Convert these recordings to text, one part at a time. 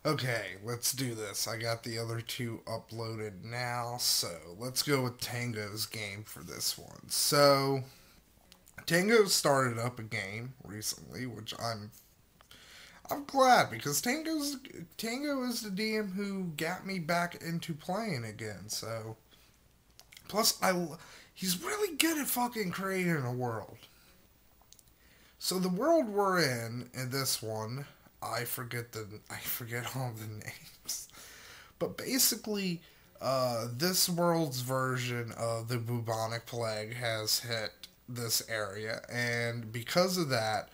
Okay, let's do this. I got the other two uploaded now, so let's go with Tango's game for this one. So, Tango started up a game recently, which I'm glad because Tango is the DM who got me back into playing again. So, plus he's really good at fucking creating a world. So the world we're in this one, I forget all the names. But basically, this world's version of the bubonic plague has hit this area, and because of that,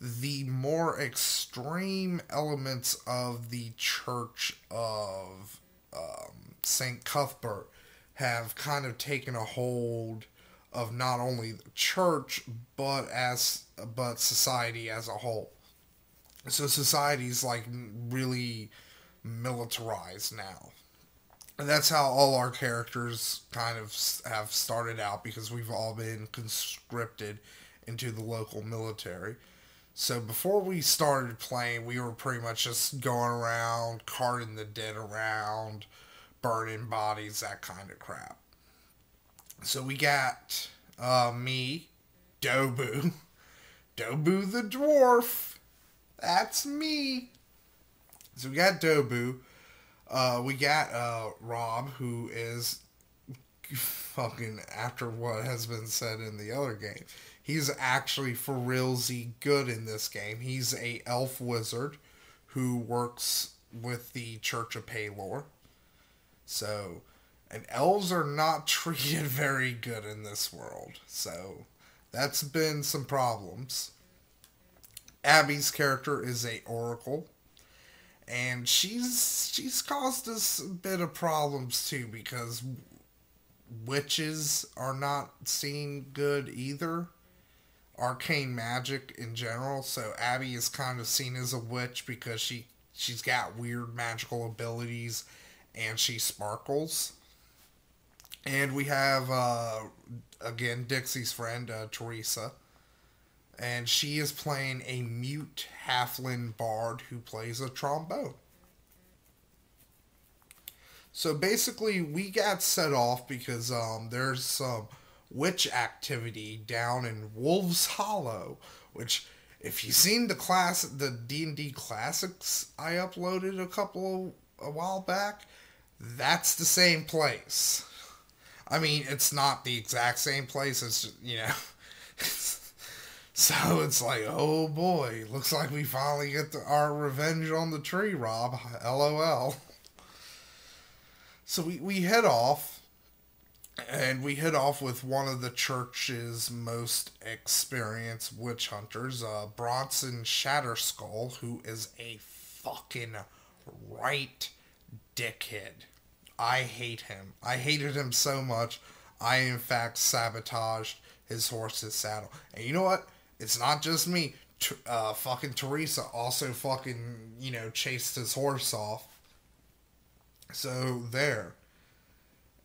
the more extreme elements of the Church of Saint Cuthbert have kind of taken a hold of not only the church but society as a whole. So society's like really militarized now. And that's how all our characters kind of have started out because we've all been conscripted into the local military. So before we started playing, we were pretty much just going around, carting the dead around, burning bodies, that kind of crap. So we got me, Dobu, Dobu the dwarf. That's me. So we got Dobu. We got Rob, who is fucking after what has been said in the other game. He's actually for realsy good in this game. He's a elf wizard who works with the Church of Palor. So, and elves are not treated very good in this world. So, that's been some problems. Abby's character is a oracle, and she's caused us a bit of problems too because witches are not seen good either. Arcane magic in general. So Abby is kind of seen as a witch because she's got weird magical abilities and she sparkles. And we have again Dixie's friend Teresa, and she is playing a mute halfling bard who plays a trombone. So basically, we got set off because there's some witch activity down in Wolves Hollow, which if you've seen the D&D classics I uploaded a while back, that's the same place. I mean, it's not the exact same place. It's just, so it's like, oh boy, looks like we finally get our revenge on the tree, Rob. LOL. So we head off, and we hit off with one of the church's most experienced witch hunters, Bronson Shatterskull, who is a fucking right dickhead. I hate him. I hated him so much, I in fact sabotaged his horse's saddle. And you know what? It's not just me. Fucking Teresa also fucking, chased his horse off. So there.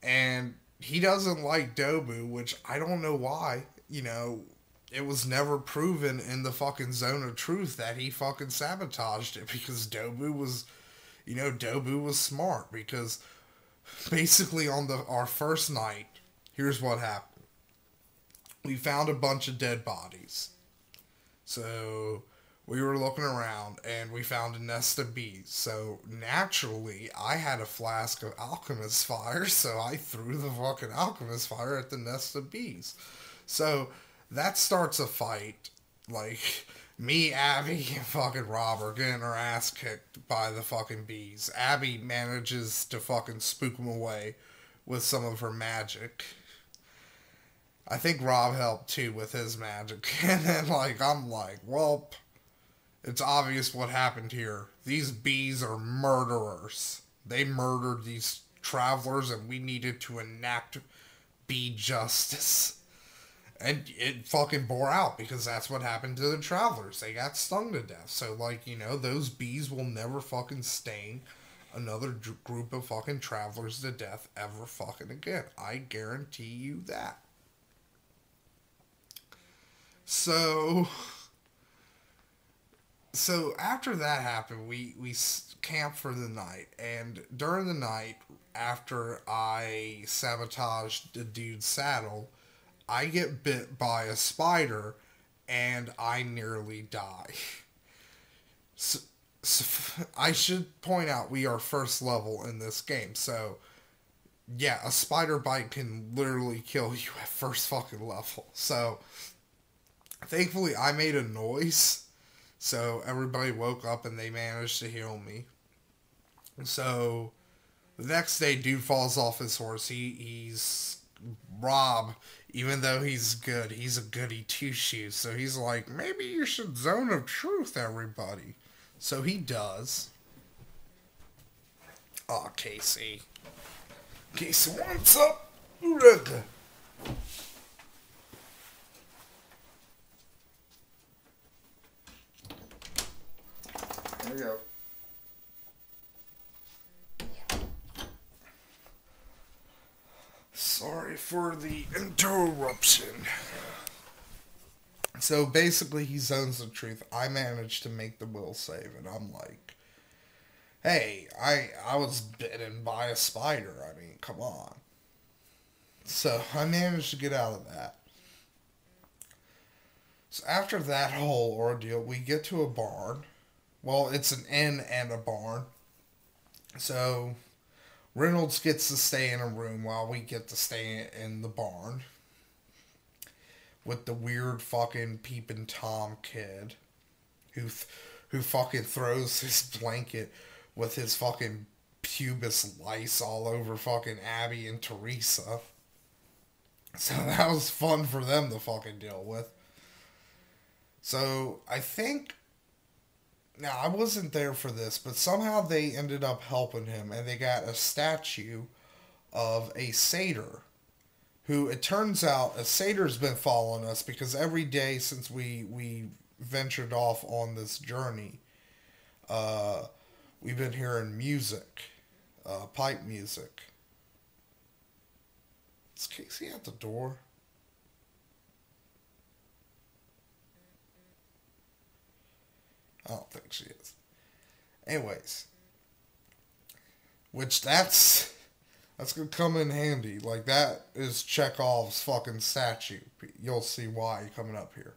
And he doesn't like Dobu, which I don't know why. It was never proven in the fucking zone of truth that he fucking sabotaged it because Dobu was smart because basically on our first night, here's what happened. We found a bunch of dead bodies. So we were looking around and we found a nest of bees. So naturally, I had a flask of alchemist fire, so I threw the fucking alchemist fire at the nest of bees. So that starts a fight. Like, me, Abby, and fucking Rob are getting our ass kicked by the fucking bees. Abby manages to fucking spook them away with some of her magic. I think Rob helped too with his magic. And then, I'm like, well, it's obvious what happened here. These bees are murderers. They murdered these travelers, and we needed to enact bee justice. And it fucking bore out because that's what happened to the travelers. They got stung to death. So, those bees will never fucking sting another group of fucking travelers to death ever fucking again. I guarantee you that. So, So after that happened, we camped for the night, and during the night, after I sabotaged the dude's saddle, I get bit by a spider, and I nearly die. So, I should point out we are first level in this game, so yeah, a spider bite can literally kill you at first fucking level. So thankfully, I made a noise, so everybody woke up and they managed to heal me. So the next day, dude falls off his horse. He's Rob, even though he's good, he's a goody two shoes. So he's like, maybe you should zone of truth, everybody. So he does. Oh, Casey. Casey, what's up? There you go. Sorry for the interruption. So basically, he zones the truth. I managed to make the will save, and I'm like, hey, I was bitten by a spider. I mean, come on. So I managed to get out of that. So after that whole ordeal, we get to a barn. Well, it's an inn and a barn. So Reynolds gets to stay in a room while we get to stay in the barn with the weird fucking peeping Tom kid who fucking throws his blanket with his fucking pubis lice all over fucking Abby and Teresa. So that was fun for them to fucking deal with. So I think, now I wasn't there for this, but somehow they ended up helping him and they got a statue of a satyr who, it turns out, a satyr's been following us because every day since we ventured off on this journey, uh, we've been hearing music, pipe music. Is Casey at the door? I don't think she is. Anyways, which that's gonna come in handy. Like, that is Chekhov's fucking statue. You'll see why coming up here.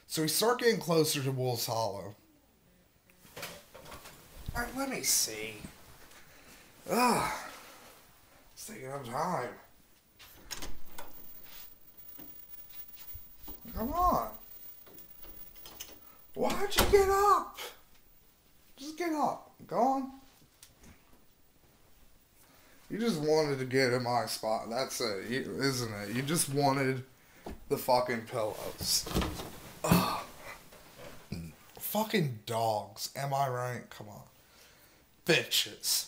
So we start getting closer to Wolf's Hollow. Alright, let me see. Ugh. It's taking up time. Come on. Why'd you get up? Just get up. Go on. You just wanted to get in my spot. That's it, isn't it? You just wanted the fucking pillows. Ugh. Fucking dogs. Am I right? Come on. Bitches.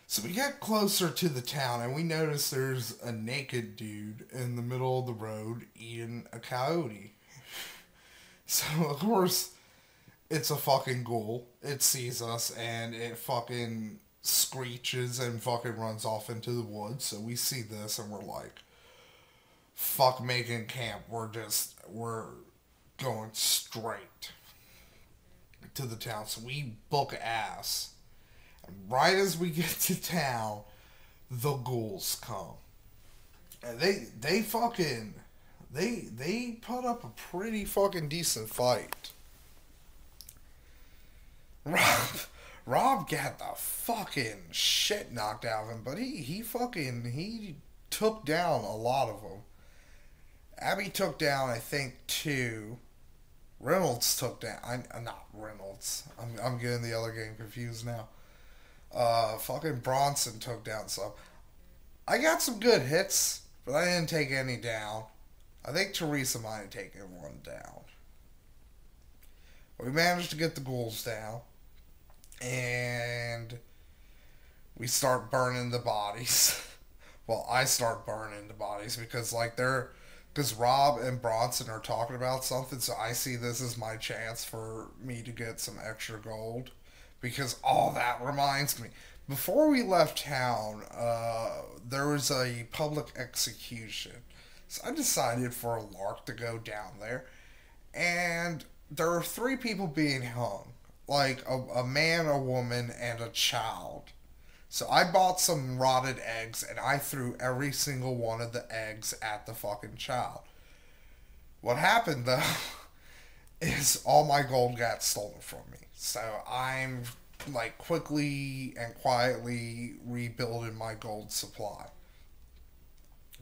So we get closer to the town and we notice there's a naked dude in the middle of the road eating a coyote. So of course it's a fucking ghoul. It sees us and it fucking screeches and fucking runs off into the woods. So we see this and we're like, fuck making camp. We're going straight to the town. So we book ass. And right as we get to town, the ghouls come. And they fucking, they put up a pretty fucking decent fight. Rob got the fucking shit knocked out of him, but he took down a lot of them. Abby took down, I think, 2. Reynolds took down, I'm not Reynolds. I'm getting the other game confused now. Fucking Bronson took down some. I got some good hits, but I didn't take any down. I think Teresa might have taken one down. We managed to get the ghouls down. And we start burning the bodies. Well, I start burning the bodies because because Rob and Bronson are talking about something, so I see this as my chance for me to get some extra gold. Because, that reminds me. Before we left town, there was a public execution. So I decided for a lark to go down there, and there are three people being hung, like a man, a woman, and a child. So I bought some rotted eggs and I threw every single one of the eggs at the fucking child. What happened though is all my gold got stolen from me. So I'm like quickly and quietly rebuilding my gold supply.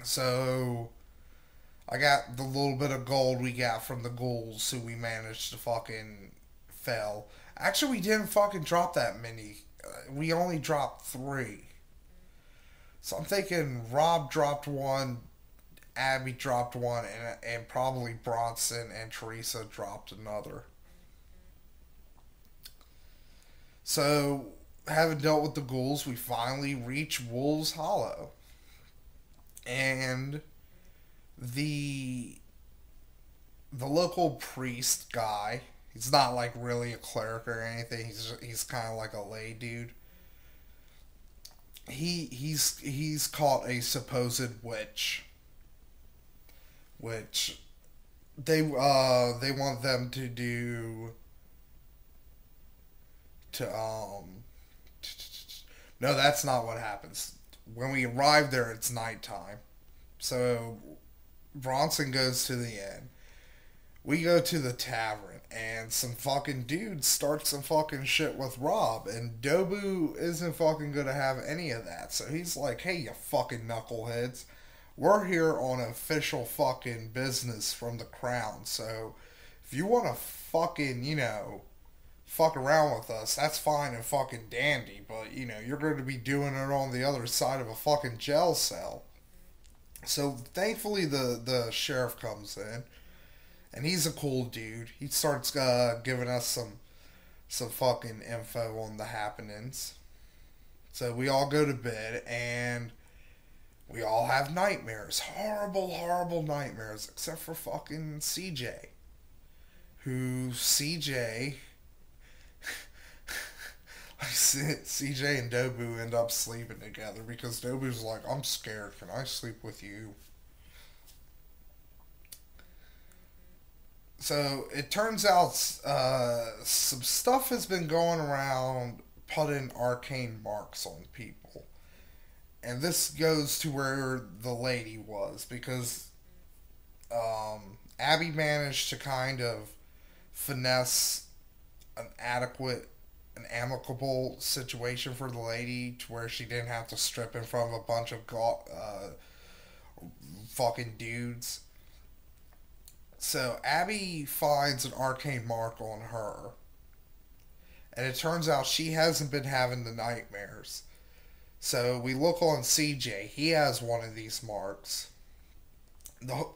So I got the little bit of gold we got from the ghouls who we managed to fucking fell. Actually, we didn't fucking drop that many. We only dropped three. So I'm thinking Rob dropped one, Abby dropped one, and probably Bronson and Teresa dropped another. So, having dealt with the ghouls, we finally reach Wolves Hollow. And the the local priest guy, he's not like really a cleric or anything. He's kind of like a lay dude. He's caught a supposed witch, which they want them to do to no, that's not what happens. When we arrive there, it's nighttime. So Bronson goes to the inn. We go to the tavern, and some fucking dudes start some fucking shit with Rob, and Dobu isn't fucking gonna have any of that. So he's like, hey, you fucking knuckleheads, we're here on official fucking business from the crown, so if you wanna fucking, fuck around with us, that's fine and fucking dandy, but, you're gonna be doing it on the other side of a fucking jail cell. So thankfully the sheriff comes in, and he's a cool dude. He starts giving us some fucking info on the happenings. So we all go to bed, and we all have nightmares. Horrible, horrible nightmares, except for fucking CJ. CJ and Dobu end up sleeping together because Dobu's like, I'm scared. Can I sleep with you? So it turns out some stuff has been going around putting arcane marks on people. And this goes to where the lady was because Abby managed to kind of finesse an amicable situation for the lady to where she didn't have to strip in front of a bunch of fucking dudes. So Abby finds an arcane mark on her, and it turns out she hasn't been having the nightmares. So we look on CJ. He has one of these marks.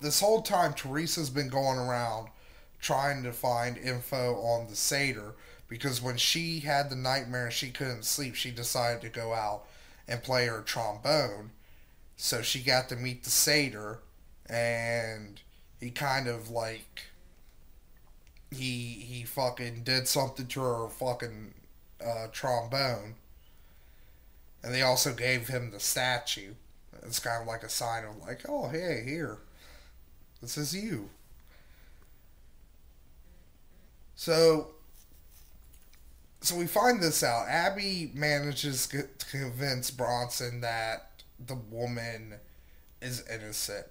This whole time, Teresa's been going around trying to find info on the satyr because when she had the nightmare and she couldn't sleep, she decided to go out and play her trombone. So she got to meet the satyr, and he kind of like he fucking did something to her fucking trombone, and they also gave him the statue. It's kind of like a sign of like, oh hey, here, this is you. So we find this out. Abby manages to convince Bronson that the woman is innocent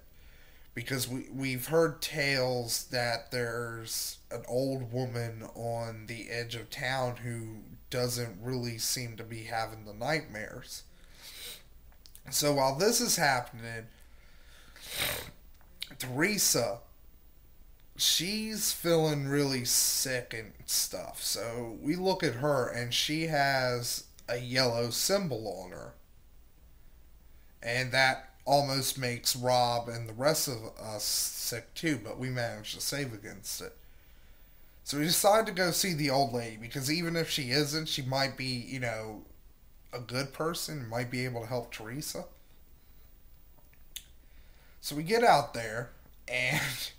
because we've heard tales that there's an old woman on the edge of town who doesn't really seem to be having the nightmares. So while this is happening, Teresa, she's feeling really sick and stuff. So we look at her, and she has a yellow symbol on her. And that almost makes Rob and the rest of us sick too, but we managed to save against it. So we decided to go see the old lady because even if she isn't, she might be, a good person, might be able to help Teresa. So we get out there, and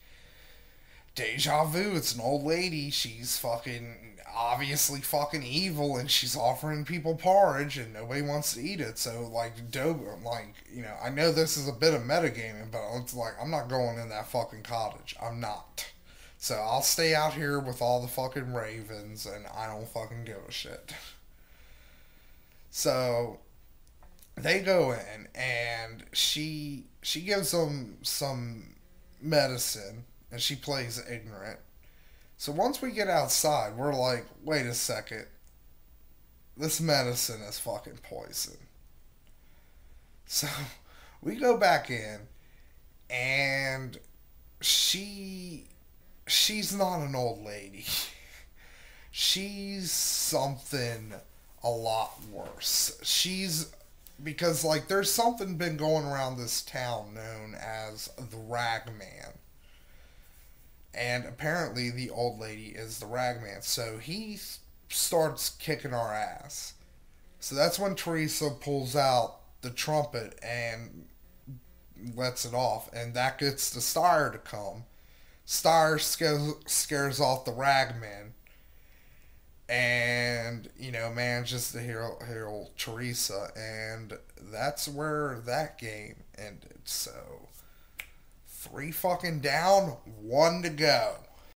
deja vu, it's an old lady. She's fucking, obviously fucking evil, and she's offering people porridge and nobody wants to eat it. So like I know this is a bit of metagaming, but it's like I'm not going in that fucking cottage. I'm not. So I'll stay out here with all the fucking ravens, and I don't fucking give a shit. So they go in, and she gives them some medicine, and she plays ignorant. So once we get outside, we're like, wait a second, this medicine is fucking poison. So we go back in, and she's not an old lady. She's something a lot worse. She's because like there's something been going around this town known as the Ragman. And apparently the old lady is the Ragman. So he starts kicking our ass. So that's when Teresa pulls out the trumpet and lets it off, and that gets the Star to come. Star scares off the Ragman, and manages to heal Teresa, and that's where that game ended. So 3 fucking down, 1 to go.